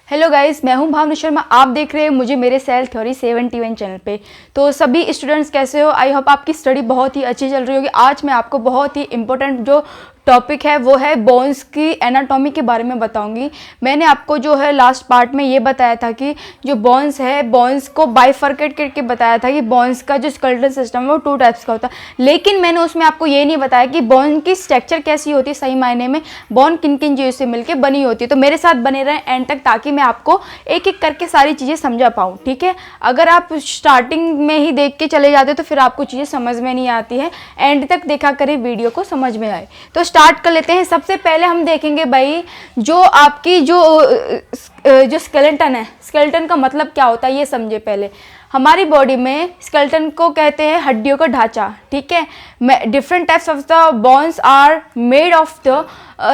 Hello guys, मैं हूं भावना शर्मा। आप देख रहे हैं मुझे मेरे सेल थ्योरी 71 चैनल पे। तो सभी स्टूडेंट्स कैसे हो? आई होप आपकी स्टडी बहुत ही अच्छी चल रही होगी। आज मैं आपको बहुत ही इंपॉर्टेंट जो टॉपिक है वो है बोन्स की एनाटॉमी के बारे में बताऊंगी। मैंने आपको जो है लास्ट पार्ट में ये बताया था कि जो बोन्स है, बोन्स को बाइफर्केट करके बताया था कि बोन्स का जो स्केलेटल सिस्टम है वो 2 टाइप्स का होता है। लेकिन मैंने उसमें आपको ये नहीं बताया कि बोन की स्ट्रक्चर कैसी होती है, सही मायने में बोन किन किन चीज़ों से मिलकर बनी होती है। तो मेरे साथ बने रहें एंड तक, ताकि मैं आपको एक एक करके सारी चीज़ें समझा पाऊँ, ठीक है। अगर आप स्टार्टिंग में ही देख के चले जाते तो फिर आपको चीज़ें समझ में नहीं आती है। एंड तक देखा करें, वीडियो को समझ में आए। तो स्टार्ट कर लेते हैं। सबसे पहले हम देखेंगे भाई, जो आपकी जो स्केलेटन है, स्केलेटन का मतलब क्या होता है ये समझे पहले। हमारी बॉडी में स्केलेटन को कहते हैं हड्डियों का ढांचा, ठीक है। Different types of the bones are made of the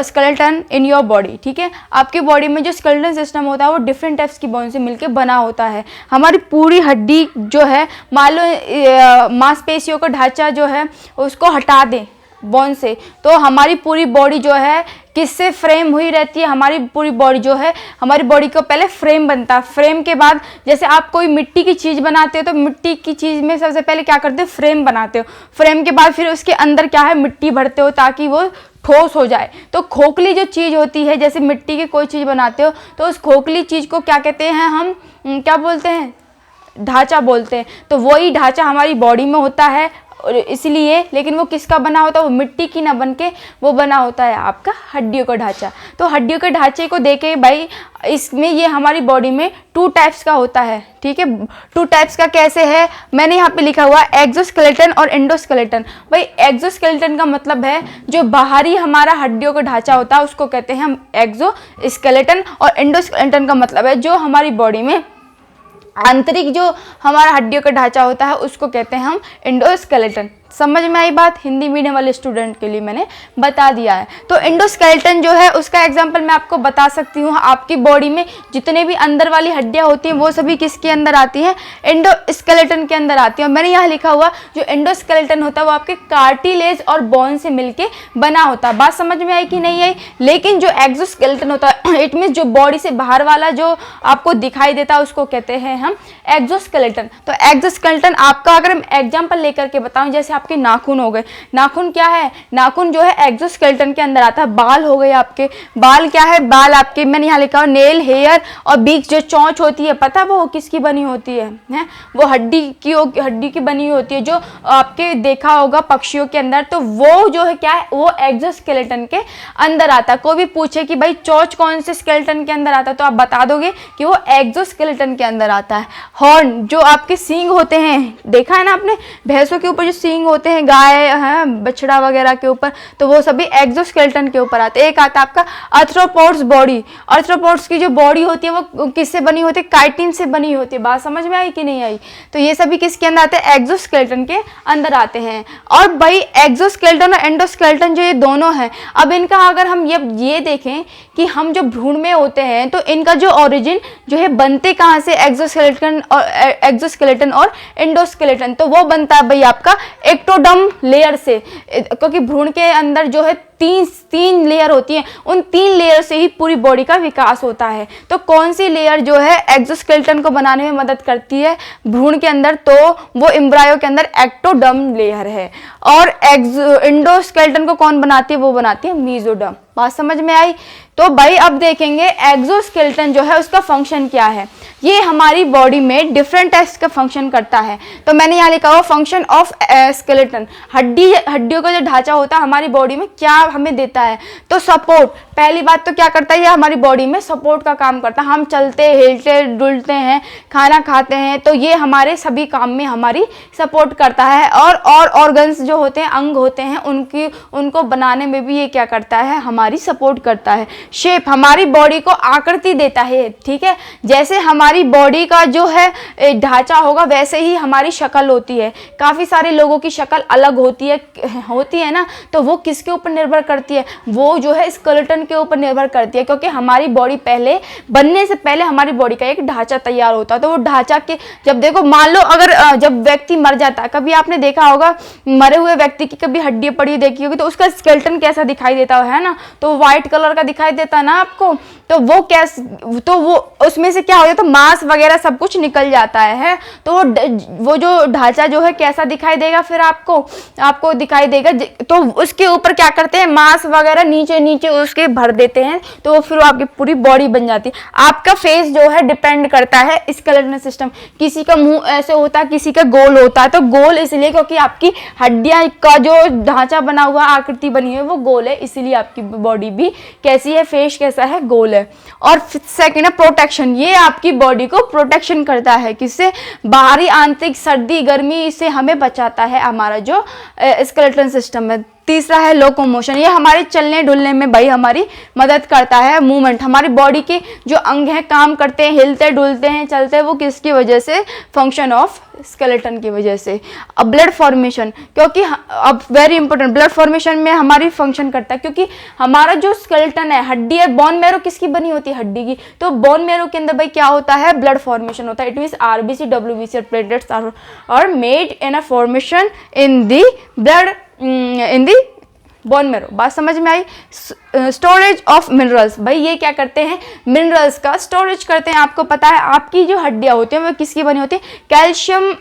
skeleton in your body, ठीक है। आपकी बॉडी में जो स्केलेटन सिस्टम होता है वो डिफरेंट टाइप्स की बोन से मिलकर बना होता है। हमारी पूरी हड्डी जो है, मान लो मांसपेशियों का ढांचा जो है उसको हटा दें बोन से, तो हमारी पूरी बॉडी जो है किससे फ्रेम हुई रहती है। हमारी पूरी बॉडी जो है, हमारी बॉडी को पहले फ्रेम बनता है। फ्रेम के बाद जैसे आप कोई मिट्टी की चीज़ बनाते हो तो मिट्टी की चीज़ में सबसे पहले क्या करते हो, फ्रेम बनाते हो। फ्रेम के बाद फिर उसके अंदर क्या है, मिट्टी भरते हो ताकि वो ठोस हो जाए। तो खोखली जो चीज़ होती है, जैसे मिट्टी की कोई चीज़ बनाते हो तो उस खोखली चीज़ को क्या कहते हैं, हम क्या बोलते हैं, ढांचा बोलते हैं। तो वही ढांचा हमारी बॉडी में होता है, और इसलिए, लेकिन वो किसका बना होता है, वो मिट्टी की ना बन के वो बना होता है आपका हड्डियों का ढांचा। तो हड्डियों के ढांचे को देखे भाई, इसमें ये हमारी बॉडी में 2 टाइप्स का होता है, ठीक है। 2 टाइप्स का कैसे है, मैंने यहाँ पे लिखा हुआ एक्सोस्केलेटन और एंडोस्केलेटन। भाई एक्सोस्केलेटन का मतलब है जो बाहरी हमारा हड्डियों का ढांचा होता है उसको कहते हैं हम एक्सोस्केलेटन, और एंडोस्केलेटन का मतलब है जो हमारी बॉडी में आंतरिक जो हमारा हड्डियों का ढांचा होता है उसको कहते हैं हम एंडोस्केलेटन। समझ में आई बात? हिंदी मीडियम वाले स्टूडेंट के लिए मैंने बता दिया है। तो एंडोस्केलेटन जो है उसका एग्जांपल मैं आपको बता सकती हूँ। आपकी बॉडी में जितने भी अंदर वाली हड्डियाँ होती हैं वो सभी किसके अंदर आती हैं, एंडोस्केलेटन के अंदर आती हैं। और मैंने यहाँ लिखा हुआ जो एंडोस्केलेटन होता है वो आपके कार्टिलेज और बोन से मिलके बना होता है। बात समझ में आई कि नहीं आई? लेकिन जो एक्सोस्केलेटन होता है, इट मीन्स जो बॉडी से बाहर वाला जो आपको दिखाई देता है उसको कहते हैं हम एक्सोस्केलेटन। तो एक्सोस्केलेटन आपका अगर हम एग्जाम्पल लेकर के बताऊँ, जैसे आपके नाखून हो गए। नाखून क्या है, नाखून जो है एक्सोस्केलेटन के अंदर आता है। बाल हो गए आपके, बाल क्या है, बाल आपके मैंने यहाँ लिखा हुआ नेल, हेयर और बीक। जो चोंच होती है पता वो किसकी बनी होती है? वो हड्डी की बनी होती है, जो आपके देखा होगा पक्षियों के अंदर। तो वो जो है क्या है, वो एक्सोस्केलेटन के अंदर आता है। कोई भी पूछे कि भाई चोंच कौन से स्केलेटन के अंदर आता है तो आप बता दोगे कि वो एक्सोस्केलेटन के अंदर आता है। हॉर्न, जो आपके सींग होते हैं, देखा है ना आपने भैंसों के ऊपर जो सींग होते हैं, गाय है, बछड़ा वगैरह के ऊपर, तो वो सभी एक्सोस्केलेटन के ऊपर आते हैं। एक आता है आपका आर्थ्रोपोड्स बॉडी। आर्थ्रोपोड्स की जो बॉडी होती है वो किससे बनी होती है, काइटिन से बनी होती है। बात समझ में आई कि नहीं आई? तो ये सभी किसके अंदर आते हैं, एक्सोस्केलेटन के अंदर आते हैं। और भाई एक्सोस्केलेटन और एंडोस्केलेटन जो ये दोनों हैं, अब इनका अगर हम ये देखें कि हम जो भ्रूण में होते हैं तो इनका जो ओरिजिन जो है बनते कहाँ से, एक्सोस्केलेटन और एंडोस्केलेटन, तो वो बनता है भाई आपका एक्टोडर्म लेयर से। क्योंकि भ्रूण के अंदर जो है तीन लेयर होती हैं, उन 3 लेयर से ही पूरी बॉडी का विकास होता है। तो कौन सी लेयर जो है एक्सोस्केलेटन को बनाने में मदद करती है भ्रूण के अंदर, तो वो एम्ब्रायो के अंदर एक्टोडर्म लेयर है। और एंडोस्केलेटन को कौन बनाती है, वो बनाती है मेसोडर्म। बात समझ में आई? तो भाई अब देखेंगे एक्सोस्केलेटन जो है उसका फंक्शन क्या है। ये हमारी बॉडी में डिफरेंट टाइप्स का फंक्शन करता है। तो मैंने यहाँ लिखा हुआ फंक्शन ऑफ स्केलेटन। हड्डियों का जो ढांचा होता है हमारी बॉडी में क्या हमें देता है, तो सपोर्ट। पहली बात तो क्या करता है, ये हमारी बॉडी में सपोर्ट का काम करता है। हम चलते, हिलते डुलते हैं, खाना खाते हैं, तो ये हमारे सभी काम में हमारी सपोर्ट करता है। और ऑर्गन्स जो होते हैं, अंग होते हैं, उनको बनाने में भी ये क्या करता है, हमारी सपोर्ट करता है। शेप, हमारी बॉडी को आकृति देता है, ठीक है। जैसे हमारी बॉडी का जो है ढांचा होगा वैसे ही हमारी शक्ल होती है। काफ़ी सारे लोगों की शक्ल अलग होती है ना, तो वो किसके ऊपर निर्भर करती है, वो जो है स्केलेटन के ऊपर निर्भर करती है। क्योंकि हमारी बॉडी पहले बनने से पहले हमारी बॉडी का एक ढांचा तैयार होता है। तो वो ढांचा के जब देखो, मान लो अगर जब व्यक्ति मर जाता है, कभी आपने देखा होगा मरे हुए व्यक्ति की कभी हड्डी पड़ी देखी होगी, तो उसका स्केलेटन कैसा दिखाई देता है ना, तो व्हाइट कलर का दिखाई दिखाई देता ना आपको, तो वो कैसे, तो वो उसमें से क्या हो जाता है, तो मांस वगैरह सब कुछ निकल जाता है। तो वो जो ढांचा जो है कैसा दिखाई देगा फिर आपको दिखाई देगा। तो उसके ऊपर क्या करते हैं, मांस वगैरह नीचे नीचे उसके भर देते हैं, तो वो फिर आपकी पूरी बॉडी बन जाती है। आपका फेस जो है डिपेंड करता है स्केलेटल सिस्टम, किसी का मुंह ऐसे होता है, किसी का गोल होता है। तो गोल इसलिए क्योंकि आपकी हड्डियां का जो ढांचा बना हुआ, आकृति बनी है वो गोल है, इसीलिए आपकी बॉडी भी कैसी है, फेस कैसा है, गोल है। और सेकंड है प्रोटेक्शन, ये आपकी बॉडी को प्रोटेक्शन करता है, किससे, बाहरी आंतरिक सर्दी गर्मी से हमें बचाता है हमारा जो स्केलेटल सिस्टम है। तीसरा है लोकोमोशन, ये हमारे चलने डुलने में भाई हमारी मदद करता है। मूवमेंट, हमारी बॉडी के जो अंग हैं काम करते हैं, हिलते डुलते हैं, चलते हैं, वो किसकी वजह से, फंक्शन ऑफ स्केलेटन की वजह से। अब ब्लड फॉर्मेशन, क्योंकि अब वेरी इंपॉर्टेंट, ब्लड फॉर्मेशन में हमारी फंक्शन करता है, क्योंकि हमारा जो स्केलेटन है, हड्डी है, बोन मैरो किसकी बनी होती है, हड्डी की। तो बोन मैरो के अंदर भाई क्या होता है, ब्लड फॉर्मेशन होता है। इट मीन्स आरबीसी डब्ल्यूबीसी और platelets are made in a formation in the blood in the bone marrow. बात समझ में आई। स्टोरेज ऑफ मिनरल्स, भाई ये क्या करते हैं, मिनरल्स का स्टोरेज करते हैं। आपको पता है आपकी जो हड्डियां होती हैं वो किसकी बनी होती है, calcium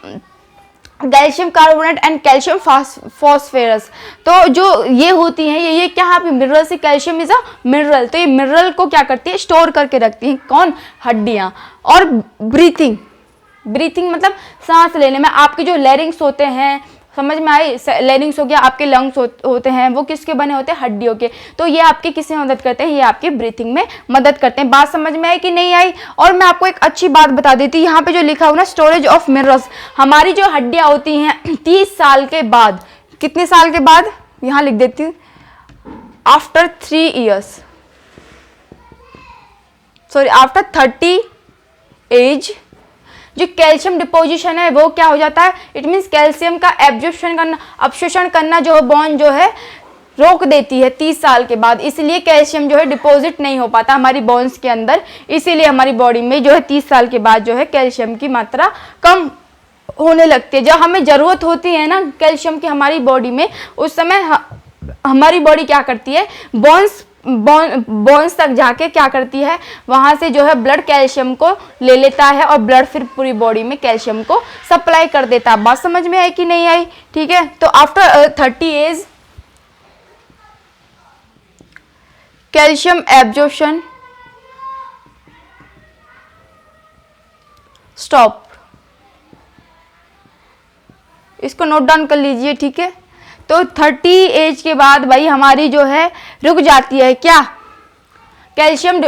carbonate and calcium phosphorus. तो जो ये होती हैं ये क्या है, मिनरल से, कैल्शियम इज अ मिनरल। तो ये मिनरल को क्या करती है, स्टोर करके रखती हैं, कौन, हड्डियां। और ब्रीथिंग मतलब सांस लेने में, आपके जो लैरिंग्स होते हैं, समझ में आई, लैरिंग्स हो गया, आपके लंग्स होते हैं, वो किसके बने होते हैं, हड्डियों के। तो ये आपकी किसमें मदद करते हैं, ये आपकी ब्रीथिंग में मदद करते हैं। बात समझ में आई कि नहीं आई। और मैं आपको एक अच्छी बात बता देती हूँ, यहाँ पे जो लिखा हुआ ना स्टोरेज ऑफ मिनरल्स, हमारी जो हड्डियाँ होती हैं 30 साल के बाद, कितने साल के बाद, यहाँ लिख देती हूँ, after 3 years, sorry after 30 age, जो कैल्शियम डिपोजिशन है वो क्या हो जाता है, इट मीन्स कैल्शियम का अवशोषण करना जो बोन जो है रोक देती है 30 साल के बाद। इसलिए कैल्शियम जो है डिपॉजिट नहीं हो पाता हमारी बोन्स के अंदर, इसीलिए हमारी बॉडी में जो है 30 साल के बाद जो है कैल्शियम की मात्रा कम होने लगती है। जब हमें ज़रूरत होती है ना कैल्शियम की हमारी बॉडी में, उस समय हमारी बॉडी क्या करती है, बोन्स तक जाके क्या करती है, वहां से जो है ब्लड कैल्शियम को ले लेता है और ब्लड फिर पूरी बॉडी में कैल्शियम को सप्लाई कर देता है। बात समझ में आई कि नहीं आई, ठीक है। तो after 30 age calcium absorption stop, इसको नोट डाउन कर लीजिए, ठीक है। तो 30 एज के बाद भाई हमारी जो है रुक जाती है क्या, कैल्शियम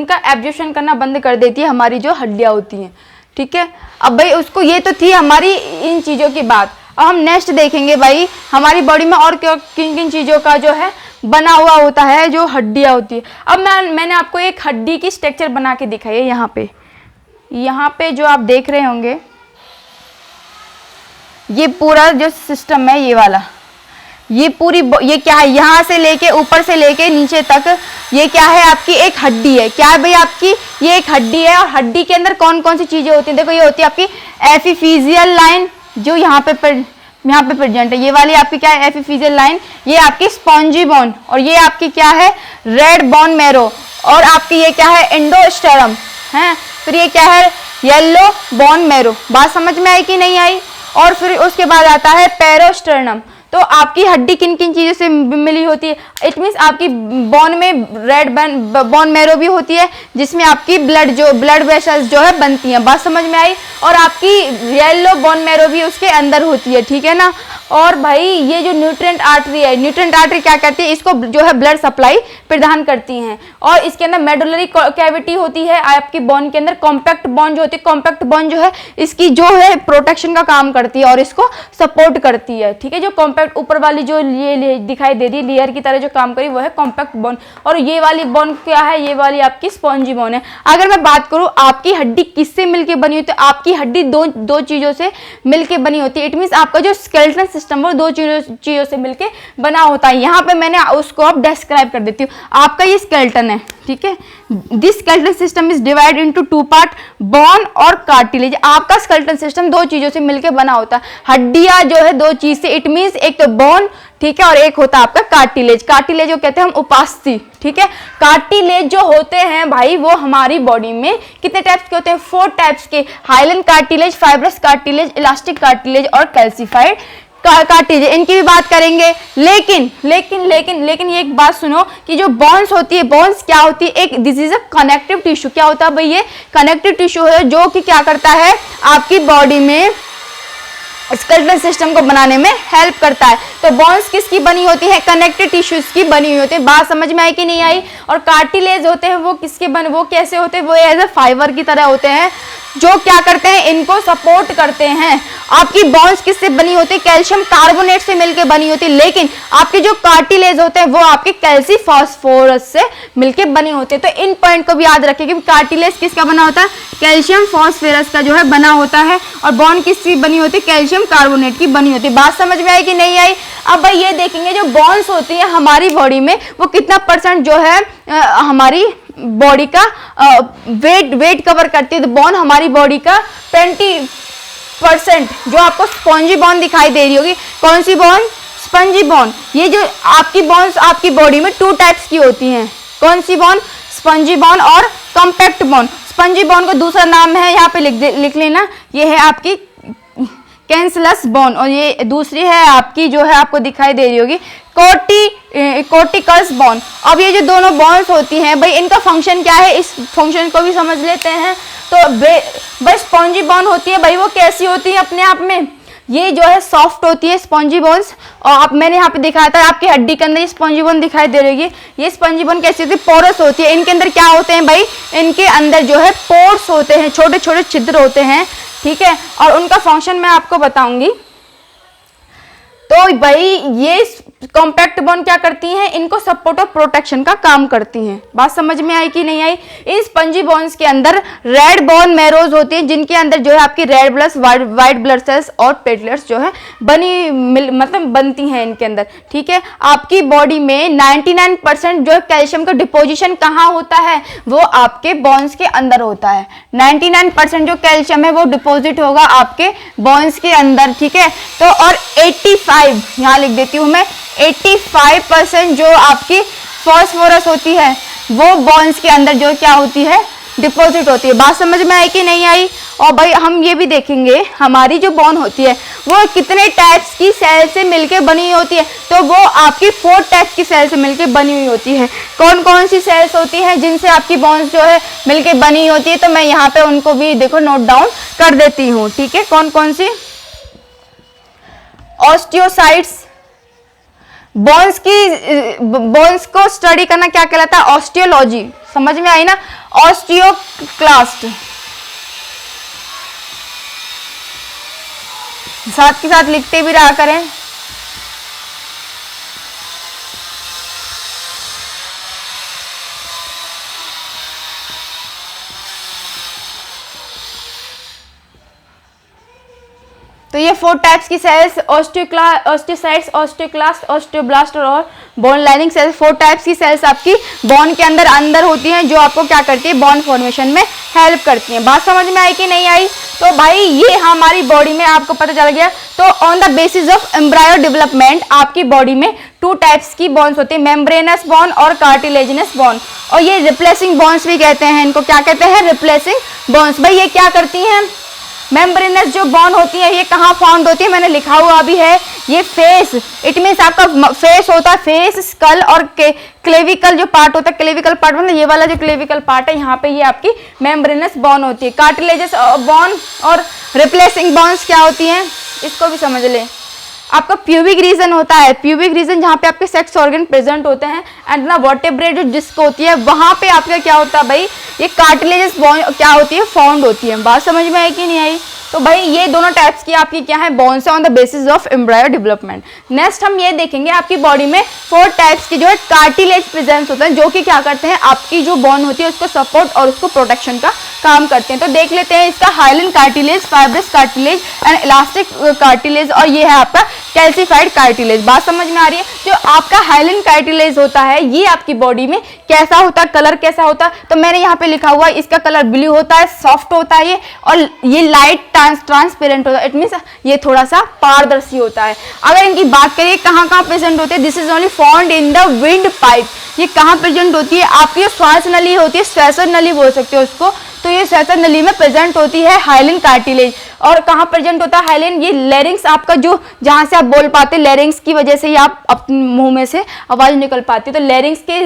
का एब्जॉर्प्शन करना बंद कर देती है हमारी जो हड्डियां होती हैं, ठीक है। अब भाई उसको, ये तो थी हमारी इन चीज़ों की बात। अब हम नेक्स्ट देखेंगे भाई हमारी बॉडी में और किन किन चीज़ों का जो है बना हुआ होता है, जो हड्डियां होती है। अब मैंने आपको एक हड्डी की स्ट्रक्चर बना के दिखाई है। यहाँ पे जो आप देख रहे होंगे, ये पूरा जो सिस्टम है, ये वाला, ये पूरी, ये क्या है, यहाँ से लेके ऊपर से लेके नीचे तक, ये क्या है, आपकी एक हड्डी है। क्या है भाई, आपकी ये एक हड्डी है। और हड्डी के अंदर कौन कौन सी चीजें होती हैं, देखो ये होती है आपकी एपिफिजियल लाइन, जो यहाँ पे प्रेजेंट है। ये वाली आपकी क्या है, एपिफिजियल लाइन। ये आपकी स्पॉन्जी बोन, और ये आपकी क्या है, रेड बोन मैरो। और आपकी ये क्या है, एंडोस्टेरम है। फिर ये क्या है, येलो बोन मैरो। बात समझ में आई कि नहीं आई। और फिर उसके बाद आता है पेरोस्टर्नम। तो आपकी हड्डी किन किन चीज़ों से मिली होती है, इट मीन्स आपकी बोन में रेड बोन मैरो भी होती है, जिसमें आपकी ब्लड वेसल्स जो है बनती हैं। बात समझ में आई। और आपकी येलो बोन मैरो भी उसके अंदर होती है, ठीक है ना। और भाई ये जो न्यूट्रिएंट आर्टरी है, न्यूट्रिएंट आर्टरी क्या करती है, इसको जो है ब्लड सप्लाई प्रदान करती हैं। और इसके अंदर मेडुलरी कैविटी होती है आपकी बोन के अंदर। कॉम्पैक्ट बोन जो होती है, कॉम्पैक्ट बोन जो है इसकी जो है प्रोटेक्शन का काम करती है और इसको सपोर्ट करती है, ठीक है। जो कॉम्पैक्ट ऊपर वाली जो ये दिखाई दे रही है लेयर की तरह जो काम करी, वो है कॉम्पैक्ट बोन। और ये वाली बोन क्या है, ये वाली आपकी स्पॉन्जी बोन है। अगर मैं बात करूँ आपकी हड्डी किससे मिलके बनी होती है, आपकी हड्डी दो चीजों से मिलके बनी होती है। इट मीन्स आपका जो स्केलेटल सिस्टम वो 2 चीजों से मिलके बना होता है। यहाँ पे मैंने उसको अब डिस्क्राइब कर देती हूँ। आपका ये स्केलेटन है, ठीक है। This skeletal system is divide into 2 part, bone और कार्टिलेज। आपका स्केलेटल सिस्टम 2 चीजों से मिलके बना होता है। हड्डियां जो है 2 चीज से, इट मीन्स एक तो बोन, ठीक है, और एक होता है आपका कार्टिलेज। कार्टिलेज को कहते हैं हम उपास्थि, ठीक है। कार्टिलेज जो होते हैं भाई वो हमारी बॉडी में कितने टाइप्स के होते हैं? 4 टाइप्स के, hyaline cartilage, fibrous cartilage, elastic cartilage और कैल्सिफाइड कार्टिलेज, इनकी भी बात करेंगे। लेकिन ये एक बात सुनो कि जो बोन्स होती है, बोन्स क्या होती है? एक this is a connective tissue. क्या होता है भाई? ये कनेक्टिव टिश्यू है जो कि क्या करता है आपकी बॉडी में स्केलेटल सिस्टम को बनाने में हेल्प करता है। तो बोन्स किसकी बनी होती है? कनेक्टिव टिश्यूज की बनी हुई होती है। बात समझ में आई कि नहीं आई? और कार्टिलेज होते हैं वो किसके वो कैसे होते हैं? वो एज ए फाइबर की तरह होते हैं जो क्या करते हैं? इनको सपोर्ट करते हैं। आपकी बोन्स किससे बनी होती है? कैल्शियम कार्बोनेट से मिलकर बनी होती है, लेकिन आपके जो कार्टिलेज होते हैं वो आपके कैल्सीफॉस्फोरस से मिलकर बने होते हैं। तो इन पॉइंट को भी याद रखें कि कार्टिलेज किसका बना होता है? कैल्शियम फॉस्फोरस का जो है बना होता है, और बोन किसकी बनी होती है? कैल्शियम कार्बोनेट की बनी होती है। बात समझ में आई कि नहीं आई? अब भाई ये देखेंगे जो बोन्स होती है हमारी बॉडी में वो कितना परसेंट जो है हमारी बॉडी का वेट कवर करती है। तो बोन हमारी बॉडी का 20% जो आपको स्पॉन्जी बोन दिखाई दे रही होगी। कौन सी बोन? Spongy bone. ये जो आपकी बोन्स आपकी बॉडी में 2 टाइप्स की होती हैं। कौन सी बोन? स्पंजी बोन और कॉम्पैक्ट बोन। स्पंजी बोन को दूसरा नाम है, यहाँ पे लिख लेना, ये है आपकी कैंसलस बोन, और ये दूसरी है आपकी जो है आपको दिखाई दे रही होगी कोर्टिकस बोन। अब ये जो दोनों बोन्स होती हैं भाई इनका फंक्शन क्या है? इस फंक्शन को भी समझ लेते हैं। तो भाई स्पॉन्जी बोन होती है भाई वो कैसी होती है अपने आप में? ये जो है सॉफ्ट होती है स्पॉन्जी बोन्स, और आप मैंने यहाँ पे दिखाया था आपकी हड्डी के अंदर ये स्पॉन्जी बोन दिखाई दे रही है। ये स्पॉन्जी बोन कैसी होती है? पोरस होती है। इनके अंदर क्या होते हैं भाई? इनके अंदर जो है पोर्स होते हैं, छोटे छोटे छिद्र होते हैं, ठीक है, और उनका फंक्शन मैं आपको बताऊंगी। तो भाई ये कॉम्पैक्ट बोन क्या करती हैं? इनको सपोर्ट और प्रोटेक्शन का काम करती हैं। बात समझ में आई कि नहीं आई? इन स्पंजी बोन्स के अंदर रेड बोन मैरोज होती है जिनके अंदर जो है आपकी red blood white blood cells और प्लेटलेट्स जो है बनती हैं इनके अंदर, ठीक है। आपकी बॉडी में 99% जो कैल्शियम का डिपोजिशन कहाँ होता है? वो आपके बोन्स के अंदर होता है। 99% जो कैल्शियम है वो डिपोजिट होगा आपके बोन्स के अंदर, ठीक है। तो और 85 यहाँ लिख देती हूँ मैं, 85% जो आपकी फॉस्फोरस होती है वो बोन्स के अंदर जो क्या होती है? डिपॉजिट होती है। बात समझ में आई कि नहीं आई? और भाई हम ये भी देखेंगे हमारी जो बोन होती है वो कितने टाइप्स की सेल से मिलकर बनी हुई होती है। तो वो आपकी 4 टाइप्स की सेल से मिलकर बनी हुई होती है। कौन कौन सी सेल्स होती हैं जिनसे आपकी बोन्स जो है मिलकर बनी होती है? तो मैं यहाँ पे उनको भी देखो नोट डाउन कर देती हूँ, ठीक है। कौन कौन सी? ऑस्टियोसाइट्स। बोन्स को स्टडी करना क्या कहलाता है? ऑस्टियोलॉजी। समझ में आई ना? ऑस्टियोक्लास्ट। साथ के साथ लिखते भी रहा करें। तो ये 4 टाइप्स की सेल्स, ऑस्टियोसाइट्स, ऑस्टियोक्लास्ट, ऑस्टियोब्लास्ट और बोन लाइनिंग सेल्स, 4 टाइप्स की सेल्स आपकी बोन के अंदर होती हैं जो आपको क्या करती है? बोन फॉर्मेशन में हेल्प करती हैं। बात समझ में आई कि नहीं आई? तो भाई ये हमारी बॉडी में आपको पता चल गया। तो on the basis of embryo development आपकी बॉडी में 2 टाइप्स की बोन्स होती है, मेम्ब्रेनस बोन और कार्टिलेजिनस बोन। और ये रिप्लेसिंग बोन्स भी कहते हैं, इनको क्या कहते हैं? Replacing bones. भाई ये क्या करती हैं? मेम्ब्रेनस जो बोन होती है ये कहाँ फाउंड होती है? मैंने लिखा हुआ भी है, ये फेस, इट मीन्स आपका फेस होता है, फेस, स्कल और क्लेविकल जो पार्ट होता है, क्लेविकल पार्ट मतलब ये वाला जो क्लेविकल पार्ट है यहाँ पे ये आपकी मेम्ब्रेनस बोन होती है। कार्टिलेजस बोन और रिप्लेसिंग बोन्स क्या होती हैं इसको भी समझ लें। आपका प्यूबिक रीजन होता है, प्यूबिक रीजन जहाँ पे आपके सेक्स ऑर्गन प्रेजेंट होते हैं, एंड ना वर्टेब्रेट जो डिस्क होती है वहाँ पे आपका क्या होता है भाई? ये कार्टिलेजस बोन क्या होती है? फाउंड होती है। बात समझ में आई कि नहीं आई? तो भाई ये दोनों टाइप्स की आपकी क्या है? Bones on the basis of embryo development. Next हम ये देखेंगे आपकी बॉडी में 4 टाइप्स की जो है कार्टिलेज प्रेजेंस होता है जो कि क्या करते हैं? आपकी जो बोन होती है उसको सपोर्ट और उसको प्रोटेक्शन का काम करते हैं। तो देख लेते हैं इसका hyaline cartilage, fibrous cartilage and elastic cartilage, और ये है आपका कैल्सिफाइड कार्टिलेज। बात समझ में आ रही है? जो आपका हाइलन कार्टिलेज होता है है ये आपकी बॉडी में कैसा होता है, कलर कैसा होता है। तो मैंने यहाँ पे लिखा हुआ है इसका कलर ब्लू होता है, सॉफ्ट होता है ये, और ये लाइट ट्रांसपेरेंट होता है। इट मीन्स ये थोड़ा सा पारदर्शी होता है। अगर इनकी बात करिए कहाँ कहाँ प्रेजेंट होते हैं, this is only found in the wind pipe. ये कहाँ प्रेजेंट होती है, आपकी जो श्वास नली होती है, श्वसन नली बोल सकते हो उसको, तो ये श्वसन नली में प्रेजेंट होती है हाइलिन कार्टिलेज। और कहाँ प्रेजेंट होता है हाइलिन, ये लेरिंग्स आपका जो जहाँ से आप बोल पाते, लेरिंग्स की वजह से ही आप अपने मुंह में से आवाज निकल पाती है। तो लेरिंग्स के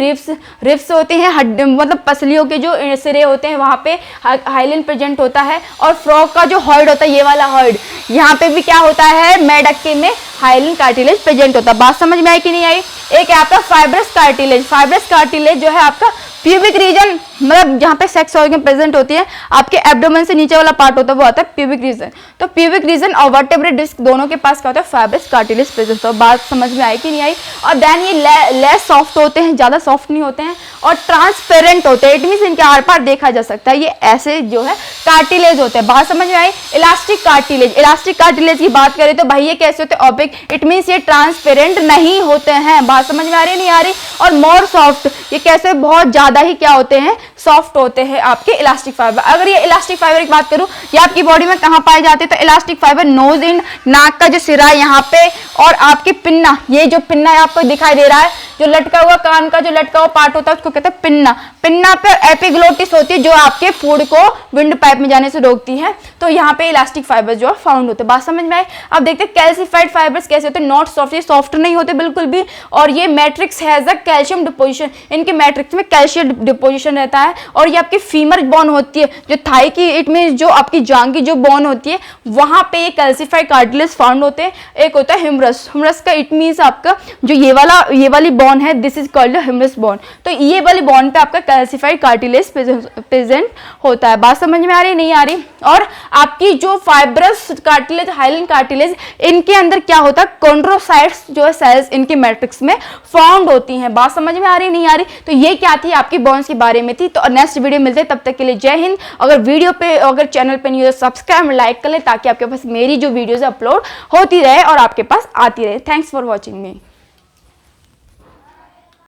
रिफ्स होते हैं, मतलब पसलियों के जो सिरे होते हैं वहाँ पे हाइलिन प्रेजेंट होता है। और फ्रॉग का जो हॉइड होता है, ये वाला हॉइड, यहाँ पे भी क्या होता है, मेढक में हाइलिन कार्टिलेज प्रेजेंट होता है। बात समझ में आई कि नहीं आई। एक है आपका फाइब्रस कार्टिलेज। फाइब्रस कार्टिलेज जो है आपका प्यूबिक रीजन, मतलब जहाँ पे सेक्स ऑर्गन प्रेजेंट होती है, आपके एब्डोमेन से नीचे वाला पार्ट होता है वो आता है प्यूबिक रीजन। तो प्यूबिक रीजन और वर्टेब्रे डिस्क दोनों के पास क्या होता है, फाइब्रस कार्टिलेज प्रेजेंट होता है। बात समझ में आई कि नहीं आई। और देन ये लेस सॉफ्ट होते हैं, ज्यादा सॉफ्ट नहीं होते हैं, और ट्रांसपेरेंट होते हैं। इट मीन्स इनके आर पार देखा जा सकता है। ये ऐसे जो है कार्टिलेज होते हैं। बात समझ में आई। Elastic cartilage. इलास्टिक कार्टिलेज की बात करें तो भाई ये कैसे होते हैं, ऑपेक। इट मीन्स ये ट्रांसपेरेंट नहीं होते हैं। बात समझ में आ रही नहीं आ रही। और मोर सॉफ्ट, ये कैसे बहुत ज्यादा ही क्या होते हैं, सॉफ्ट होते हैं आपके इलास्टिक फाइबर। अगर ये इलास्टिक फाइबर की बात करूं, ये आपकी बॉडी में कहां पाए जाते हैं, तो इलास्टिक फाइबर नोज एंड, नाक का जो सिरा है यहाँ पे, और आपके पिन्ना, ये जो पिन्ना आपको दिखाई दे रहा है, जो लटका हुआ कान का जो लटका हुआ पार्ट होता है उसको कहते हैं पिन्ना। पिन्ना पे एपिग्लोटिस होती है जो आपके फूड को विंड पाइप में जाने से रोकती है। तो यहाँ पे इलास्टिक फाइबर जो है फाउंड होते हैं। बात समझ में आए। अब देखते हैं कैल्सिफाइड फाइबर्स कैसे होते हैं। नॉट सॉफ्ट, ये सॉफ्ट नहीं होते बिल्कुल भी। और ये matrix has a calcium deposition, इनके मैट्रिक्स में कैल्शियम डिपोजिशन रहता है। और ये आपकी फीमर बोन होती है, जो थाई की, इट मीन जो आपकी जांग की जो बोन होती है, वहां पे ये कैल्सिफाइड कार्टिलेज फाउंड होते हैं। एक होता है ह्यूमरस। ह्यूमरस का इट मीन्स आपका जो ये वाली बोन है, this is called humerus bone. तो ये वाली बोन पे आपका कैल्सिफाइड कार्टिलेज प्रेजेंट होता है। बात समझ में आ रही नहीं आ रही। और आपकी जो फाइब्रस कार्टिलेज, हाइलिन कार्टिलेज, इनके अंदर क्या होता है, कॉन्ड्रोसाइट्स जो है सेल्स इनके मैट्रिक्स में फाउंड होती हैं। बात समझ में आ रही नहीं आ रही। तो ये क्या थी, आपकी बोन्स के बारे में थी। तो नेक्स्ट वीडियो मिलते हैं, तब तक के लिए जय हिंद। अगर चैनल पे नहीं हो तो सब्सक्राइब लाइक कर ले, ताकि आपके पास मेरी जो वीडियोस अपलोड होती रहे और आपके पास आती रहे। Thanks for watching me.